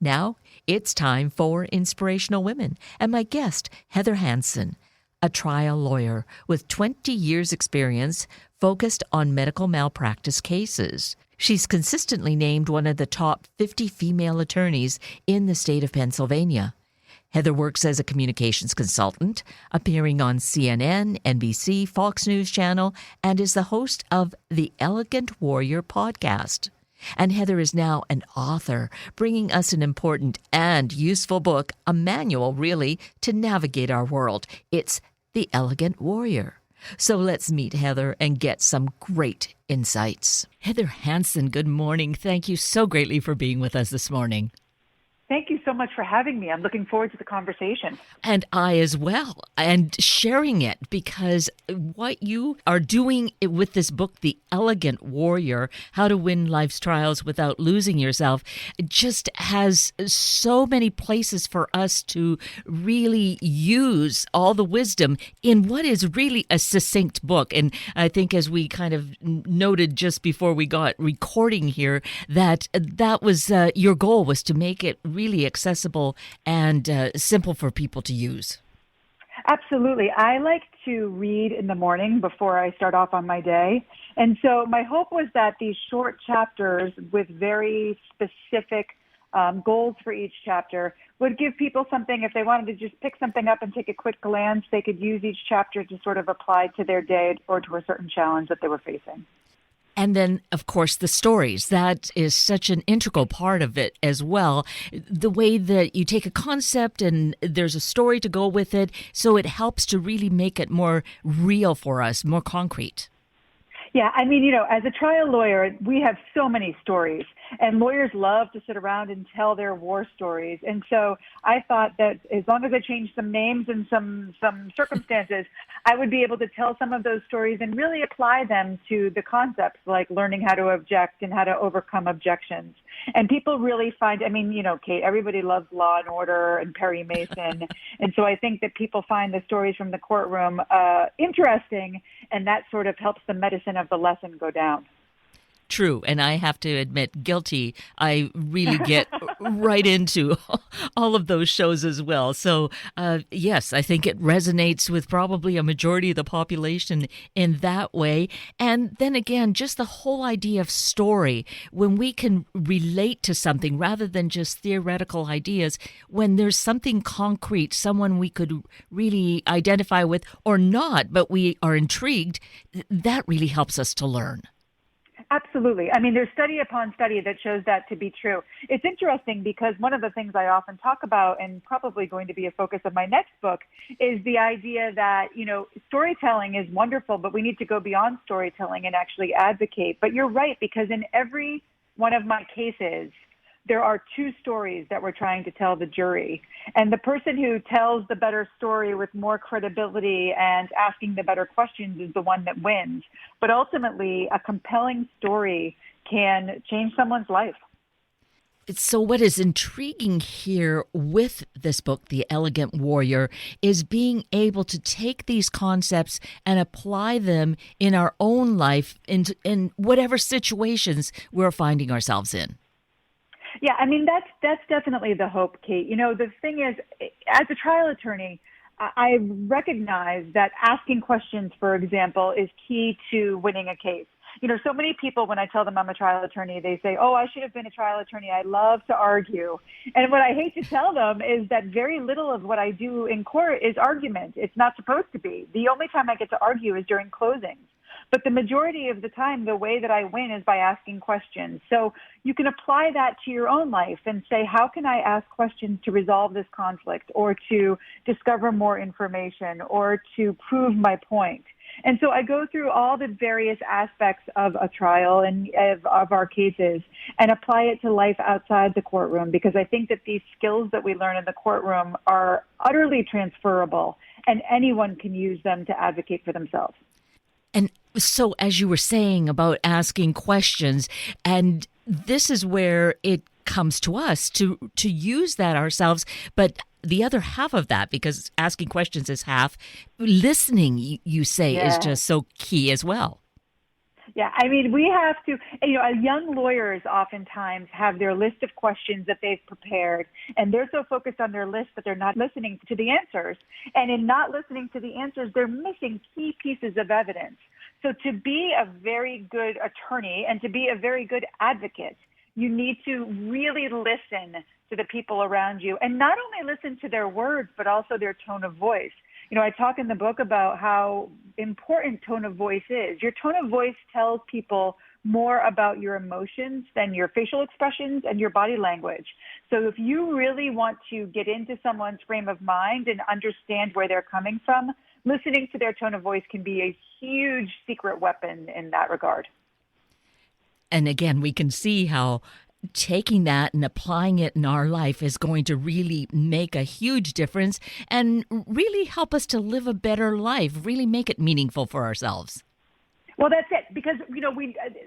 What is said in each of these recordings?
Now, it's time for Inspirational Women, and my guest, Heather Hansen, a trial lawyer with 20 years' experience focused on medical malpractice cases. She's consistently named one of the top 50 female attorneys in the state of Pennsylvania. Heather works as a communications consultant, appearing on CNN, NBC, Fox News Channel, and is the host of the Elegant Warrior podcast. And Heather is now an author, bringing us an important and useful book, a manual, really, to navigate our world. It's The Elegant Warrior. So let's meet Heather and get some great insights. Heather Hansen, good morning. Thank you so greatly for being with us this morning. Thank you so much for having me. I'm looking forward to the conversation. And I as well, and sharing it, because what you are doing with this book, The Elegant Warrior, How to Win Life's Trials Without Losing Yourself, it just has so many places for us to really use all the wisdom in what is really a succinct book. And I think, as we kind of noted just before we got recording here, that was your goal, was to make it really accessible and simple for people to use. Absolutely. I like to read in the morning before I start off on my day. And so my hope was that these short chapters with very specific goals for each chapter would give people something. If they wanted to just pick something up and take a quick glance, they could use each chapter to sort of apply to their day or to a certain challenge that they were facing. And then, of course, the stories. That is such an integral part of it as well. The way that you take a concept and there's a story to go with it, so it helps to really make it more real for us, more concrete. Yeah, I mean, as a trial lawyer, we have so many stories, and lawyers love to sit around and tell their war stories. And so I thought that as long as I changed some names and some circumstances, I would be able to tell some of those stories and really apply them to the concepts like learning how to object and how to overcome objections. And people really find, Kate, everybody loves Law and Order and Perry Mason. And so I think that people find the stories from the courtroom interesting, and that sort of helps the medicine of the lesson go down. True. And I have to admit, guilty. I really get right into all of those shows as well. So, yes, I think it resonates with probably a majority of the population in that way. And then again, just the whole idea of story, when we can relate to something rather than just theoretical ideas, when there's something concrete, someone we could really identify with or not, but we are intrigued, that really helps us to learn. Absolutely. I mean, there's study upon study that shows that to be true. It's interesting because one of the things I often talk about, and probably going to be a focus of my next book, is the idea that, storytelling is wonderful, but we need to go beyond storytelling and actually advocate. But you're right, because in every one of my cases, there are two stories that we're trying to tell the jury. And the person who tells the better story with more credibility and asking the better questions is the one that wins. But ultimately, a compelling story can change someone's life. So what is intriguing here with this book, The Elegant Warrior, is being able to take these concepts and apply them in our own life in whatever situations we're finding ourselves in. Yeah, I mean, that's definitely the hope, Kate. The thing is, as a trial attorney, I recognize that asking questions, for example, is key to winning a case. So many people, when I tell them I'm a trial attorney, they say, oh, I should have been a trial attorney. I love to argue. And what I hate to tell them is that very little of what I do in court is argument. It's not supposed to be. The only time I get to argue is during closings. But the majority of the time, the way that I win is by asking questions. So you can apply that to your own life and say, how can I ask questions to resolve this conflict or to discover more information or to prove my point? And so I go through all the various aspects of a trial and of our cases and apply it to life outside the courtroom, because I think that these skills that we learn in the courtroom are utterly transferable and anyone can use them to advocate for themselves. And so, as you were saying about asking questions, and this is where it comes to us to use that ourselves, but the other half of that, because asking questions is half, listening, you say, is just so key as well. Yeah, I mean, we have to, young lawyers oftentimes have their list of questions that they've prepared, and they're so focused on their list that they're not listening to the answers. And in not listening to the answers, they're missing key pieces of evidence. So to be a very good attorney and to be a very good advocate, you need to really listen to the people around you, and not only listen to their words, but also their tone of voice. I talk in the book about how important tone of voice is. Your tone of voice tells people more about your emotions than your facial expressions and your body language. So if you really want to get into someone's frame of mind and understand where they're coming from, listening to their tone of voice can be a huge secret weapon in that regard. And again, we can see how taking that and applying it in our life is going to really make a huge difference and really help us to live a better life, really make it meaningful for ourselves. Well, that's it, because,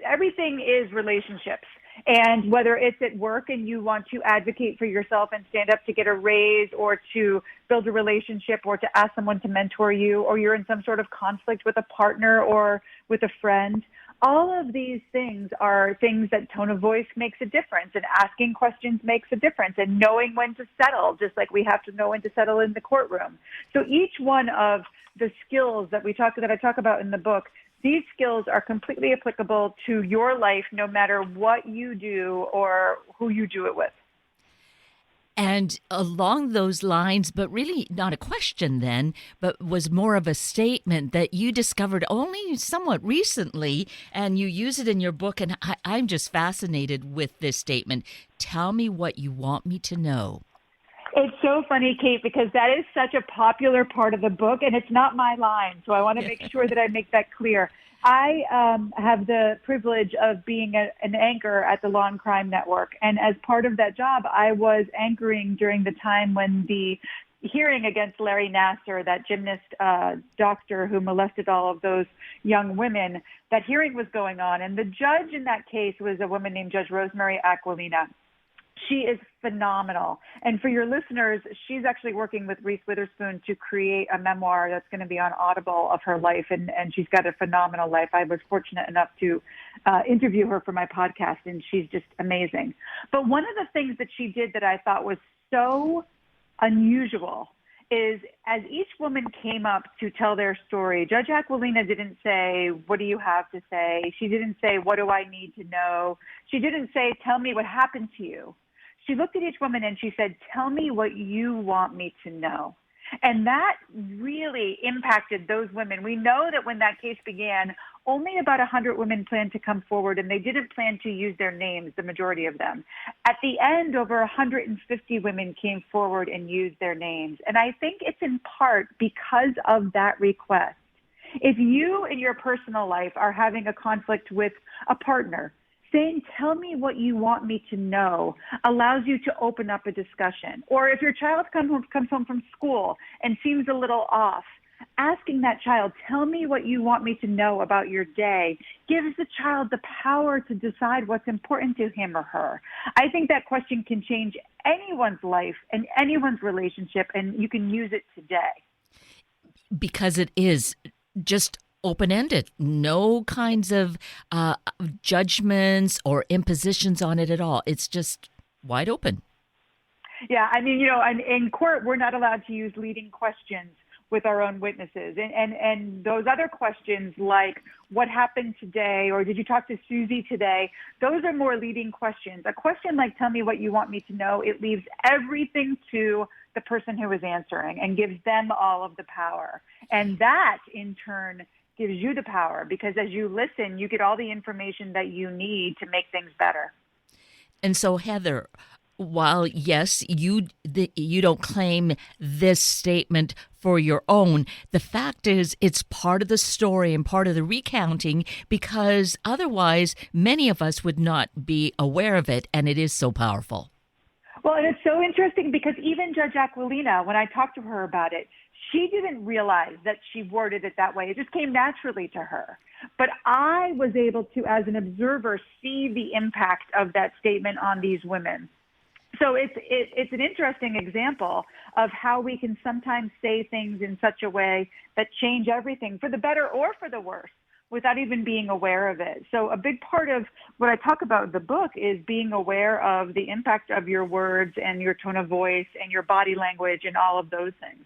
everything is relationships. And whether it's at work and you want to advocate for yourself and stand up to get a raise or to build a relationship or to ask someone to mentor you, or you're in some sort of conflict with a partner or with a friend, all of these things are things that tone of voice makes a difference, and asking questions makes a difference, and knowing when to settle, just like we have to know when to settle in the courtroom. So each one of the skills that I talk about in the book, these skills are completely applicable to your life, no matter what you do or who you do it with. And along those lines, but really not a question then, but was more of a statement that you discovered only somewhat recently, and you use it in your book, and I'm just fascinated with this statement. Tell me what you want me to know. It's so funny, Kate, because that is such a popular part of the book, and it's not my line, so I want to make sure that I make that clear. I have the privilege of being an anchor at the Law and Crime Network, and as part of that job, I was anchoring during the time when the hearing against Larry Nassar, that gymnast doctor who molested all of those young women, that hearing was going on, and the judge in that case was a woman named Judge Rosemary Aquilina. She is phenomenal. And for your listeners, she's actually working with Reese Witherspoon to create a memoir that's going to be on Audible of her life. And she's got a phenomenal life. I was fortunate enough to interview her for my podcast, and she's just amazing. But one of the things that she did that I thought was so unusual is as each woman came up to tell their story, Judge Aquilina didn't say, what do you have to say? She didn't say, what do I need to know? She didn't say, tell me what happened to you. She looked at each woman and she said, tell me what you want me to know. And that really impacted those women. We know that when that case began, only about 100 women planned to come forward, and they didn't plan to use their names, the majority of them. At the end, over 150 women came forward and used their names. And I think it's in part because of that request. If you in your personal life are having a conflict with a partner, saying, tell me what you want me to know, allows you to open up a discussion. Or if your child comes home from school and seems a little off, asking that child, tell me what you want me to know about your day, gives the child the power to decide what's important to him or her. I think that question can change anyone's life and anyone's relationship, and you can use it today. Because it is just open-ended, no kinds of judgments or impositions on it at all. It's just wide open. Yeah, I mean, in court, we're not allowed to use leading questions with our own witnesses. And those other questions like, what happened today, or did you talk to Susie today? Those are more leading questions. A question like, tell me what you want me to know, it leaves everything to the person who is answering and gives them all of the power. And that, in turn, gives you the power, because as you listen, you get all the information that you need to make things better. And so, Heather, while, yes, you don't claim this statement for your own, the fact is it's part of the story and part of the recounting, because otherwise many of us would not be aware of it, and it is so powerful. Well, and it's so interesting because even Judge Aquilina, when I talked to her about it, she didn't realize that she worded it that way. It just came naturally to her. But I was able to, as an observer, see the impact of that statement on these women. So it's an interesting example of how we can sometimes say things in such a way that change everything for the better or for the worse without even being aware of it. So a big part of what I talk about in the book is being aware of the impact of your words and your tone of voice and your body language and all of those things.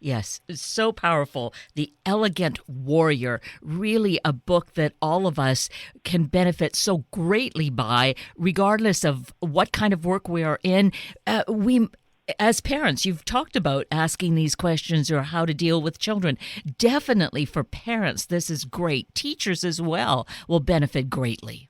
Yes, it's so powerful. The Elegant Warrior, really a book that all of us can benefit so greatly by, regardless of what kind of work we are in. As parents, you've talked about asking these questions or how to deal with children. Definitely for parents, this is great. Teachers as well will benefit greatly.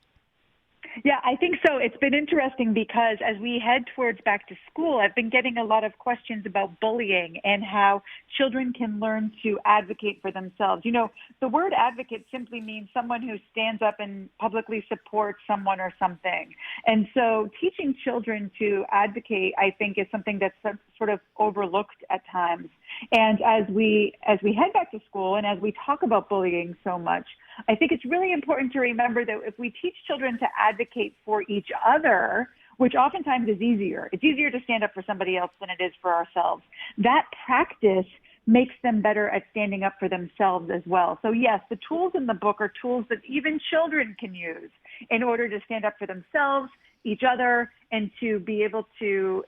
Yeah, I think so. It's been interesting because as we head towards back to school, I've been getting a lot of questions about bullying and how children can learn to advocate for themselves. You know, the word advocate simply means someone who stands up and publicly supports someone or something. And so teaching children to advocate, I think, is something that's sort of overlooked at times. And as we head back to school and as we talk about bullying so much, I think it's really important to remember that if we teach children to advocate for each other, which oftentimes is easier, it's easier to stand up for somebody else than it is for ourselves. That practice makes them better at standing up for themselves as well. So yes, the tools in the book are tools that even children can use in order to stand up for themselves, each other, and to be able to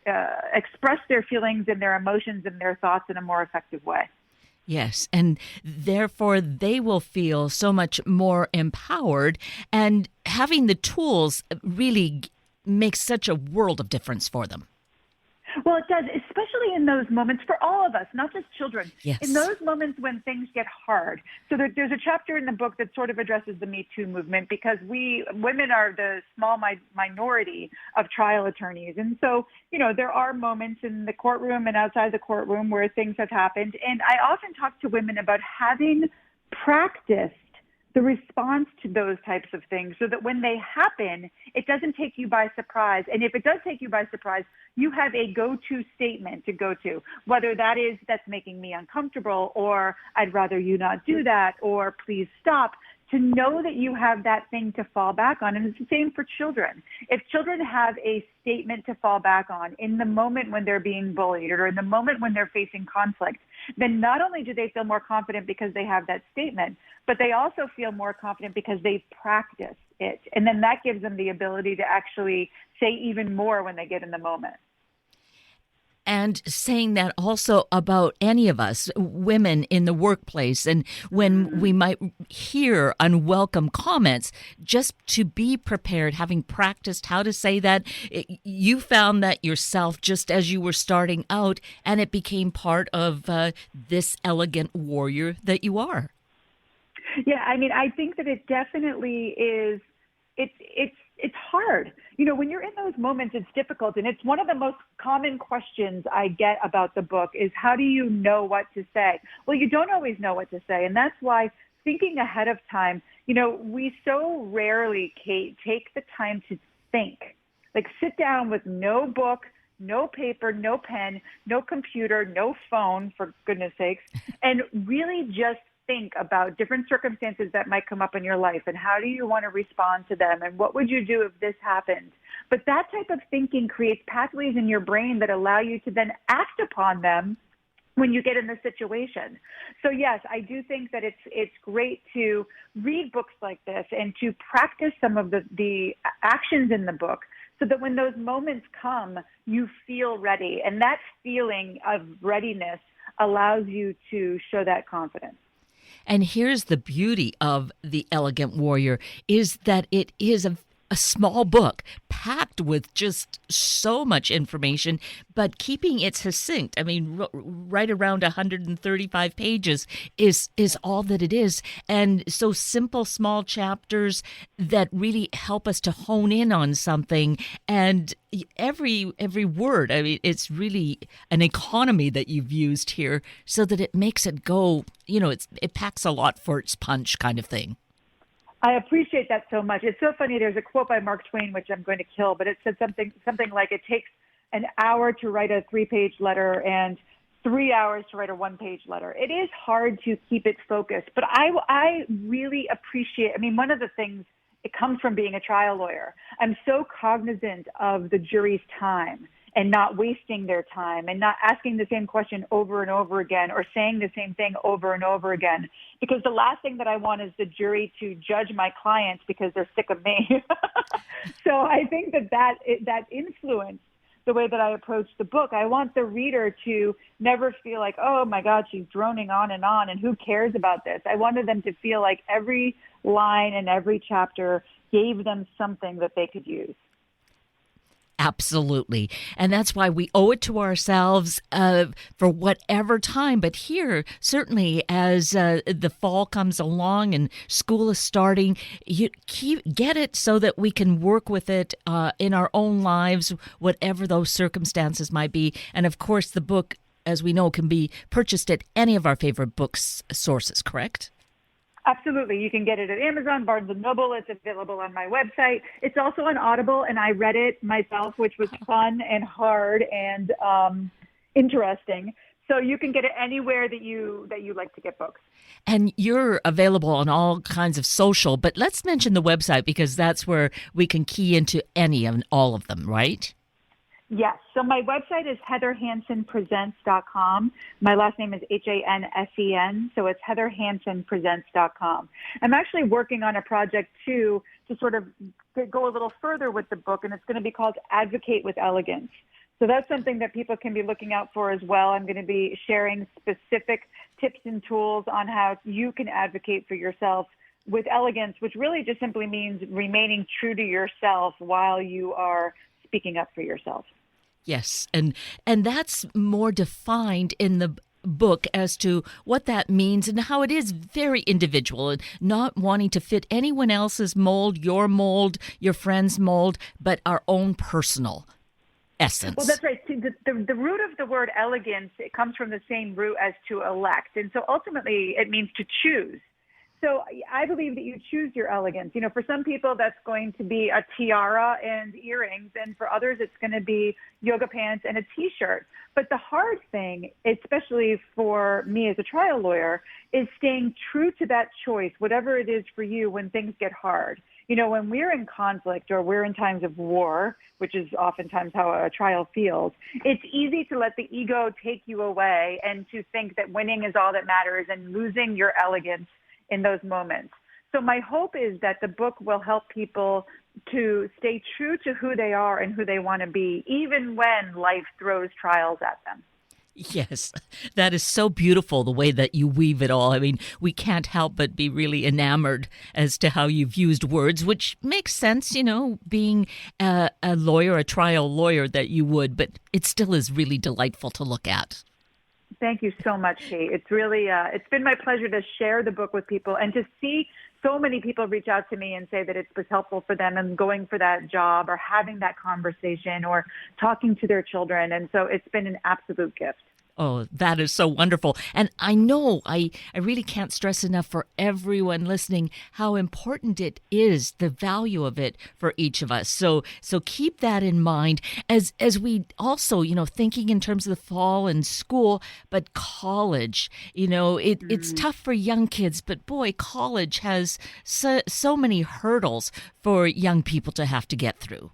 express their feelings and their emotions and their thoughts in a more effective way. Yes, and therefore they will feel so much more empowered, and having the tools really makes such a world of difference for them. Well, it does, especially in those moments for all of us, not just children. Yes. In those moments when things get hard. So there's a chapter in the book that sort of addresses the Me Too movement because women are the small minority of trial attorneys. And so, you know, there are moments in the courtroom and outside the courtroom where things have happened. And I often talk to women about having practiced the response to those types of things so that when they happen, it doesn't take you by surprise. And if it does take you by surprise, you have a go-to statement to go to, whether that is, that's making me uncomfortable, or I'd rather you not do that, or please stop, to know that you have that thing to fall back on. And it's the same for children. If children have a statement to fall back on in the moment when they're being bullied or in the moment when they're facing conflict, then not only do they feel more confident because they have that statement, but they also feel more confident because they've practiced it. And then that gives them the ability to actually say even more when they get in the moment. And saying that also about any of us, women in the workplace, and when we might hear unwelcome comments, just to be prepared, having practiced how to say that. You found that yourself just as you were starting out, and it became part of this elegant warrior that you are. Yeah, I mean, I think that it definitely is. It's hard. You know, when you're in those moments, it's difficult. And it's one of the most common questions I get about the book is, how do you know what to say? Well, you don't always know what to say. And that's why thinking ahead of time, you know, we so rarely, Kate, take the time to think. Like, sit down with no book, no paper, no pen, no computer, no phone, for goodness sakes, and really just think about different circumstances that might come up in your life and how do you want to respond to them and what would you do if this happened. But that type of thinking creates pathways in your brain that allow you to then act upon them when you get in the situation. So yes, I do think that it's great to read books like this and to practice some of the actions in the book so that when those moments come, you feel ready. And that feeling of readiness allows you to show that confidence. And here's the beauty of The Elegant Warrior is that it is a small book packed with just so much information, but keeping it succinct. I mean, right around 135 pages is all that it is. And so simple, small chapters that really help us to hone in on something. And every word, I mean, it's really an economy that you've used here so that it makes it go, you know, it packs a lot for its punch kind of thing. I appreciate that so much. It's so funny. There's a quote by Mark Twain, which I'm going to kill, but it said something like, it takes an hour to write a 3-page letter and 3 hours to write a 1-page letter. It is hard to keep it focused, but I really appreciate, I mean, one of the things, it comes from being a trial lawyer. I'm so cognizant of the jury's time and not wasting their time and not asking the same question over and over again or saying the same thing over and over again. Because the last thing that I want is the jury to judge my clients because they're sick of me. So I think that influenced the way that I approach the book. I want the reader to never feel like, oh my God, she's droning on and who cares about this? I wanted them to feel like every line and every chapter gave them something that they could use. Absolutely. And that's why we owe it to ourselves for whatever time. But here, certainly as the fall comes along and school is starting, get it so that we can work with it in our own lives, whatever those circumstances might be. And of course, the book, as we know, can be purchased at any of our favorite books sources, correct? Absolutely. You can get it at Amazon, Barnes & Noble. It's available on my website. It's also on Audible, and I read it myself, which was fun and hard and interesting. So you can get it anywhere that you like to get books. And you're available on all kinds of social, but let's mention the website because that's where we can key into any and all of them, right? Yes. So my website is heatherhansenpresents.com. My last name is Hansen. So it's heatherhansenpresents.com. I'm actually working on a project too to sort of go a little further with the book, and it's going to be called Advocate with Elegance. So that's something that people can be looking out for as well. I'm going to be sharing specific tips and tools on how you can advocate for yourself with elegance, which really just simply means remaining true to yourself while you are speaking up for yourself. Yes, and that's more defined in the book as to what that means and how it is very individual and not wanting to fit anyone else's mold, your friend's mold, but our own personal essence. Well, that's right. See, the root of the word elegance, it comes from the same root as to elect. And so ultimately it means to choose. So I believe that you choose your elegance. You know, for some people, that's going to be a tiara and earrings. And for others, it's going to be yoga pants and a T-shirt. But the hard thing, especially for me as a trial lawyer, is staying true to that choice, whatever it is for you when things get hard. You know, when we're in conflict or we're in times of war, which is oftentimes how a trial feels, it's easy to let the ego take you away and to think that winning is all that matters and losing your elegance in those moments. So my hope is that the book will help people to stay true to who they are and who they want to be, even when life throws trials at them. Yes, that is so beautiful, the way that you weave it all. I mean, we can't help but be really enamored as to how you've used words, which makes sense, you know, being a lawyer, a trial lawyer that you would, but it still is really delightful to look at. Thank you so much, Kate. It's really, it's been my pleasure to share the book with people and to see so many people reach out to me and say that it was helpful for them in going for that job or having that conversation or talking to their children. And so it's been an absolute gift. Oh, that is so wonderful. And I know I really can't stress enough for everyone listening how important it is, the value of it for each of us. So keep that in mind as we also, you know, thinking in terms of the fall and school, but college, you know, it's tough for young kids, but boy, college has so many hurdles for young people to have to get through.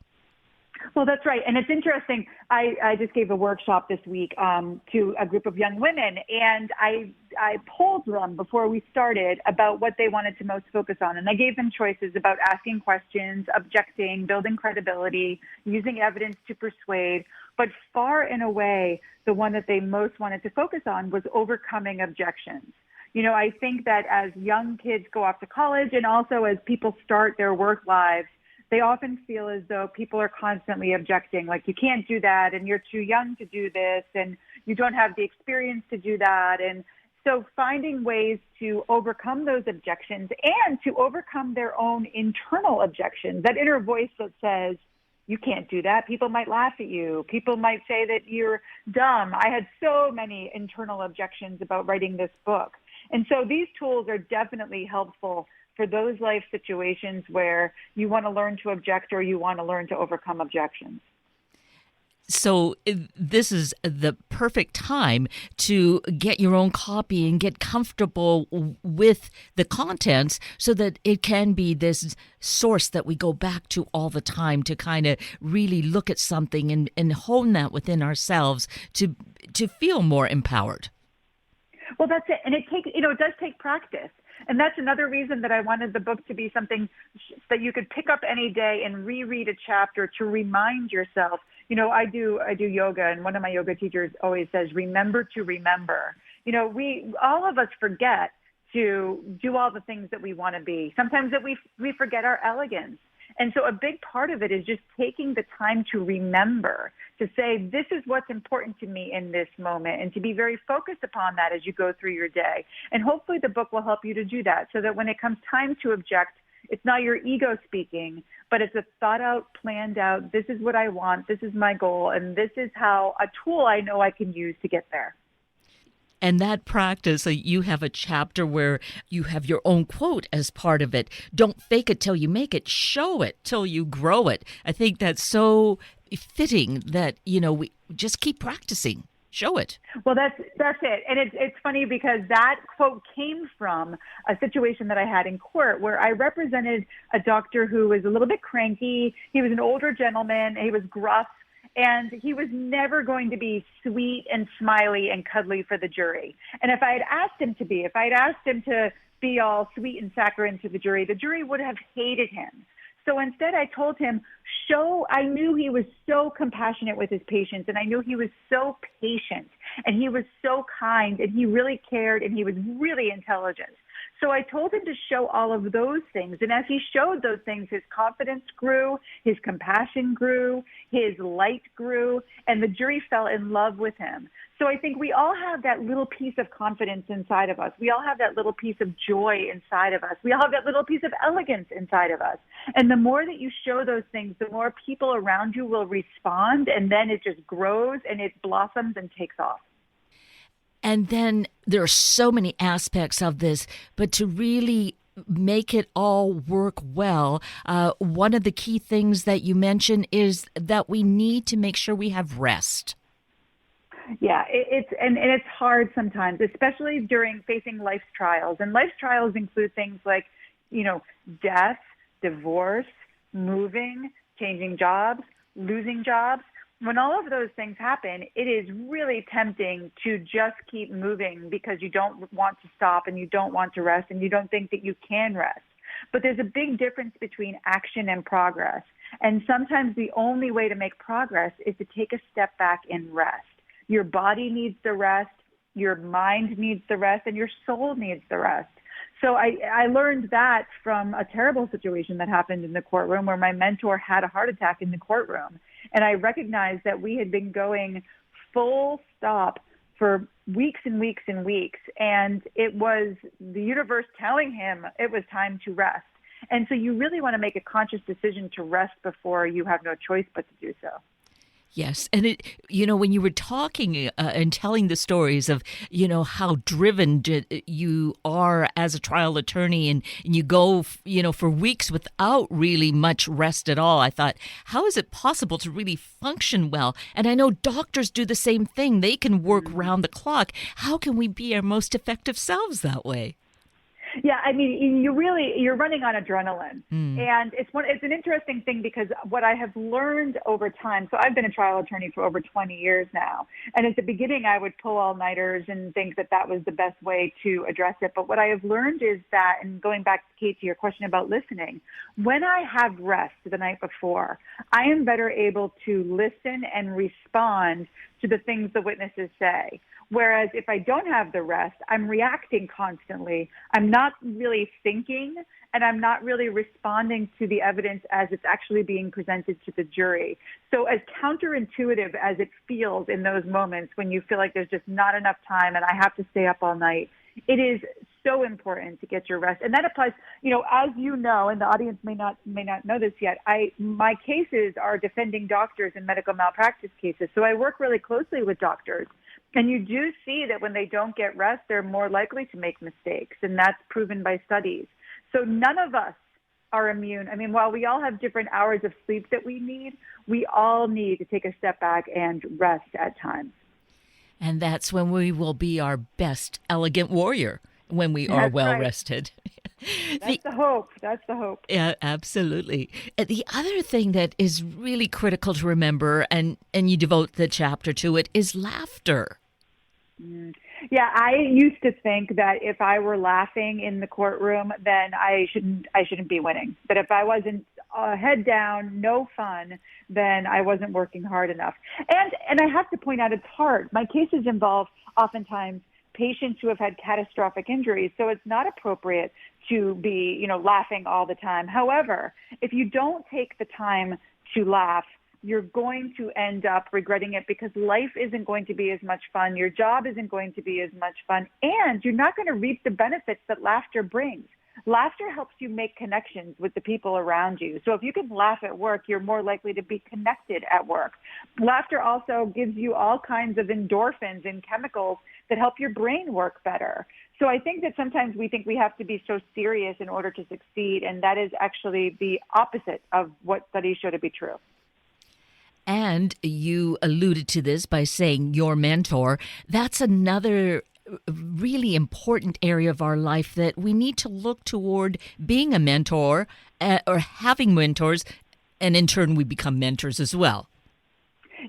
Well, that's right. And it's interesting. I just gave a workshop this week to a group of young women, and I polled them before we started about what they wanted to most focus on. And I gave them choices about asking questions, objecting, building credibility, using evidence to persuade. But far and away, the one that they most wanted to focus on was overcoming objections. You know, I think that as young kids go off to college and also as people start their work lives, they often feel as though people are constantly objecting, like you can't do that and you're too young to do this and you don't have the experience to do that. And so finding ways to overcome those objections and to overcome their own internal objections, that inner voice that says, you can't do that. People might laugh at you. People might say that you're dumb. I had so many internal objections about writing this book. And so these tools are definitely helpful for those life situations where you want to learn to object or you want to learn to overcome objections. So this is the perfect time to get your own copy and get comfortable with the contents so that it can be this source that we go back to all the time to kind of really look at something and hone that within ourselves to feel more empowered. Well, that's it. And it does take practice. And that's another reason that I wanted the book to be something that you could pick up any day and reread a chapter to remind yourself. I do yoga, and one of my yoga teachers always says, remember to remember. All of us forget to do all the things that we want to be. Sometimes that we forget our elegance. And so a big part of it is just taking the time to remember, to say, this is what's important to me in this moment, and to be very focused upon that as you go through your day. And hopefully the book will help you to do that, so that when it comes time to object, it's not your ego speaking, but it's a thought out, planned out, this is what I want, this is my goal, and this is how a tool I know I can use to get there. And that practice, you have a chapter where you have your own quote as part of it. Don't fake it till you make it. Show it till you grow it. I think that's so fitting that, we just keep practicing. Show it. Well, that's it. And it's funny because that quote came from a situation that I had in court where I represented a doctor who was a little bit cranky. He was an older gentleman. He was gruff. And he was never going to be sweet and smiley and cuddly for the jury. And if I had asked him to be all sweet and saccharine to the jury would have hated him. So instead I told him, I knew he was so compassionate with his patients, and I knew he was so patient, and he was so kind, and he really cared, and he was really intelligent. So I told him to show all of those things. And as he showed those things, his confidence grew, his compassion grew, his light grew, and the jury fell in love with him. So I think we all have that little piece of confidence inside of us. We all have that little piece of joy inside of us. We all have that little piece of elegance inside of us. And the more that you show those things, the more people around you will respond, and then it just grows and it blossoms and takes off. And then there are so many aspects of this, but to really make it all work well, one of the key things that you mentioned is that we need to make sure we have rest. Yeah, it's hard sometimes, especially during facing life's trials. And life's trials include things like, death, divorce, moving, changing jobs, losing jobs. When all of those things happen, it is really tempting to just keep moving because you don't want to stop and you don't want to rest and you don't think that you can rest. But there's a big difference between action and progress. And sometimes the only way to make progress is to take a step back and rest. Your body needs the rest, your mind needs the rest, and your soul needs the rest. So I learned that from a terrible situation that happened in the courtroom where my mentor had a heart attack in the courtroom. And I recognized that we had been going full stop for weeks and weeks and weeks. And it was the universe telling him it was time to rest. And so you really want to make a conscious decision to rest before you have no choice but to do so. Yes. And when you were talking and telling the stories of, how driven you are as a trial attorney and you go, for weeks without really much rest at all, I thought, how is it possible to really function well? And I know doctors do the same thing. They can work round the clock. How can we be our most effective selves that way? Yeah, I mean, you're running on adrenaline. And it's an interesting thing because what I have learned over time, so I've been a trial attorney for over 20 years now. And at the beginning, I would pull all-nighters and think that was the best way to address it. But what I have learned is that, and going back, Kate, to your question about listening, when I have rest the night before, I am better able to listen and respond to the things the witnesses say. Whereas if I don't have the rest, I'm reacting constantly. I'm not really thinking, and I'm not really responding to the evidence as it's actually being presented to the jury. So as counterintuitive as it feels in those moments when you feel like there's just not enough time and I have to stay up all night, it is so important to get your rest. And that applies, as you know, and the audience may not know this yet, my cases are defending doctors in medical malpractice cases. So I work really closely with doctors. And you do see that when they don't get rest, they're more likely to make mistakes. And that's proven by studies. So none of us are immune. I mean, while we all have different hours of sleep that we need, we all need to take a step back and rest at times. And that's when we will be our best elegant warrior, when we are That's well right. rested. That's the hope. That's the hope. Yeah, absolutely. The other thing that is really critical to remember, and you devote the chapter to it, is laughter. Yeah, I used to think that if I were laughing in the courtroom, then I shouldn't be winning. That if I wasn't head down, no fun, then I wasn't working hard enough. And I have to point out, it's hard. My cases involve oftentimes patients who have had catastrophic injuries, so it's not appropriate to be, laughing all the time. However, if you don't take the time to laugh, you're going to end up regretting it, because life isn't going to be as much fun. Your job isn't going to be as much fun, and you're not going to reap the benefits that laughter brings. Laughter helps you make connections with the people around you. So if you can laugh at work, you're more likely to be connected at work. Laughter also gives you all kinds of endorphins and chemicals that help your brain work better. So I think that sometimes we think we have to be so serious in order to succeed, and that is actually the opposite of what studies show to be true. And you alluded to this by saying your mentor. That's another really important area of our life that we need to look toward being a mentor or having mentors, and in turn we become mentors as well.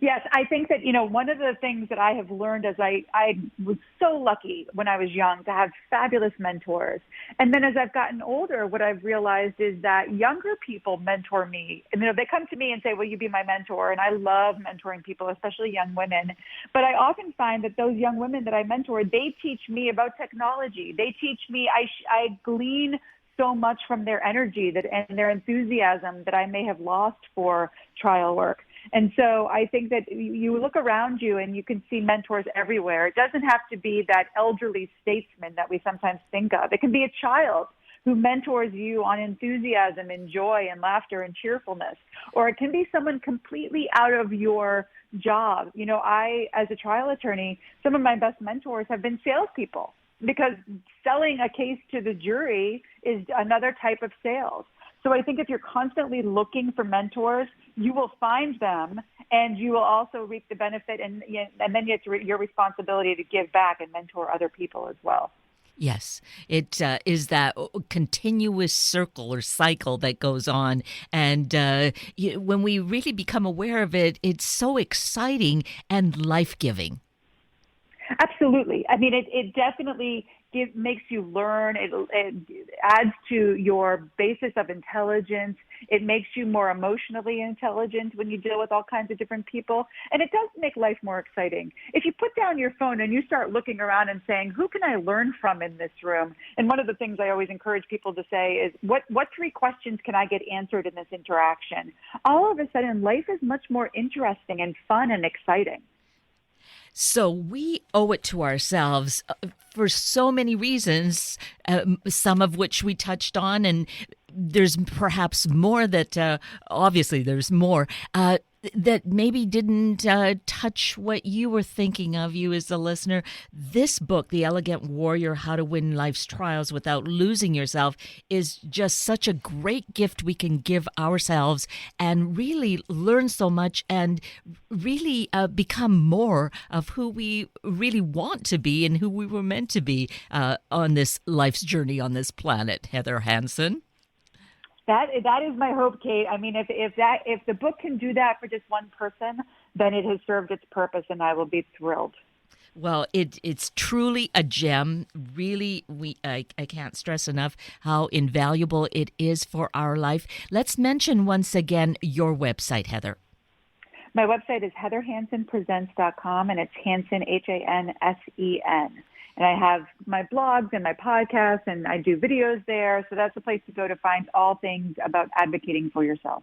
Yes, I think that, one of the things that I have learned as I was so lucky when I was young to have fabulous mentors. And then as I've gotten older, what I've realized is that younger people mentor me. And, they come to me and say, will you be my mentor? And I love mentoring people, especially young women. But I often find that those young women that I mentor, they teach me about technology. They teach me, I glean so much from their energy and their enthusiasm that I may have lost for trial work. And so I think that you look around you and you can see mentors everywhere. It doesn't have to be that elderly statesman that we sometimes think of. It can be a child who mentors you on enthusiasm and joy and laughter and cheerfulness. Or it can be someone completely out of your job. As a trial attorney, some of my best mentors have been salespeople, because selling a case to the jury is another type of sales. So I think if you're constantly looking for mentors, you will find them, and you will also reap the benefit, and then it's your responsibility to give back and mentor other people as well. Yes, it is that continuous circle or cycle that goes on. And when we really become aware of it, it's so exciting and life-giving. Absolutely. I mean, it definitely makes you learn. It adds to your basis of intelligence. It makes you more emotionally intelligent when you deal with all kinds of different people. And it does make life more exciting. If you put down your phone and you start looking around and saying, who can I learn from in this room? And one of the things I always encourage people to say is, what 3 questions can I get answered in this interaction? All of a sudden, life is much more interesting and fun and exciting. So we owe it to ourselves for so many reasons, some of which we touched on, and there's perhaps more that, obviously there's more, that maybe didn't touch what you were thinking of, you as the listener. This book, The Elegant Warrior, How to Win Life's Trials Without Losing Yourself, is just such a great gift we can give ourselves and really learn so much and really become more of who we really want to be and who we were meant to be on this life's journey on this planet. Heather Hansen. That is my hope, Kate. I mean, if the book can do that for just one person, then it has served its purpose, and I will be thrilled. Well, it's truly a gem. Really, I can't stress enough how invaluable it is for our life. Let's mention once again your website, Heather. My website is heatherhansenpresents.com, and it's Hansen, Hansen. And I have my blogs and my podcasts, and I do videos there. So that's a place to go to find all things about advocating for yourself.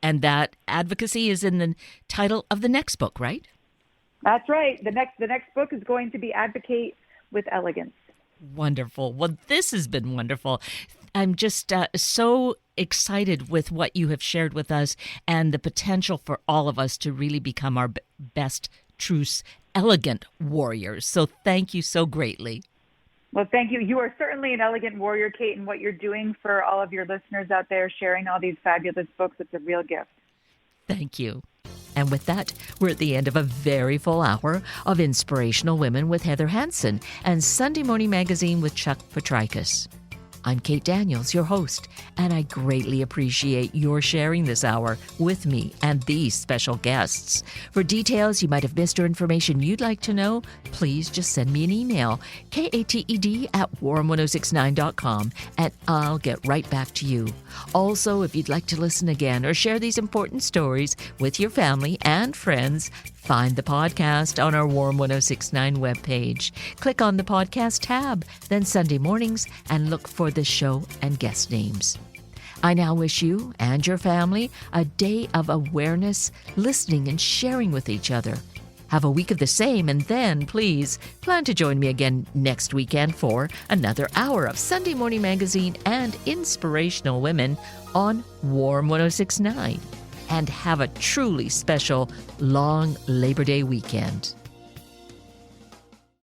And that advocacy is in the title of the next book, right? That's right. The next book is going to be Advocate with Elegance. Wonderful. Well, this has been wonderful. I'm just so excited with what you have shared with us and the potential for all of us to really become our best, true, elegant warriors. So thank you so greatly. Well, thank you. You are certainly an elegant warrior, Kate, and what you're doing for all of your listeners out there, sharing all these fabulous books. It's a real gift. Thank you. And with that, we're at the end of a very full hour of Inspirational Women with Heather Hansen and Sunday Morning Magazine with Chuck Petrikis. I'm Kate Daniels, your host, and I greatly appreciate your sharing this hour with me and these special guests. For details you might have missed or information you'd like to know, please just send me an email, kated@warm1069.com, and I'll get right back to you. Also, if you'd like to listen again or share these important stories with your family and friends, find the podcast on our Warm 1069 webpage. Click on the podcast tab, then Sunday mornings, and look for the show and guest names. I now wish you and your family a day of awareness, listening, and sharing with each other. Have a week of the same, and then please plan to join me again next weekend for another hour of Sunday Morning Magazine and Inspirational Women on Warm 1069. And have a truly special long Labor Day weekend.